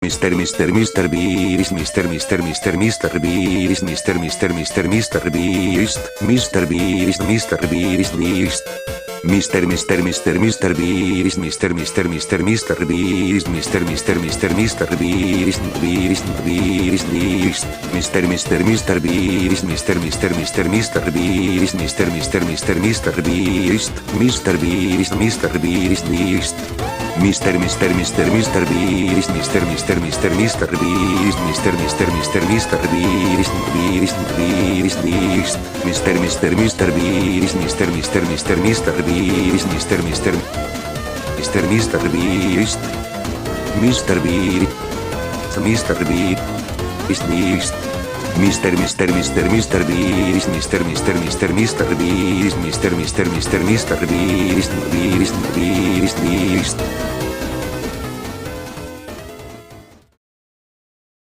Mister Mister Mister Beast Mister Mister Mister Mister Beast Mister Mister Mister Mister Beast Mister Beast Mister Beast Beast Mister Mister Mister Mister Beast Mister Mister Mister Mister Beast Mister Mister Mister Mister Beast Beast Beast Beast Mister Mister Mister Beast Mister Mister Mister Mister Beast Mister Mister Mister Mister Beast Mister Beast Mister Beast Beast Mister Mister Mister Mister Beast Mister Mister Mister Mister Beast Mister Mister Mister Mister Beast Beast Beast Beast Mister Mister Mister Beast Mister Mister Mister Mister Beast Mister Mister Mister Mister Beast Mister Beast Mister Beast Beast Mister Mister Mister Mister Beast Mister Mister Mister Mister Beast Mister Mister Mister Mister Beast Beast Beast Beast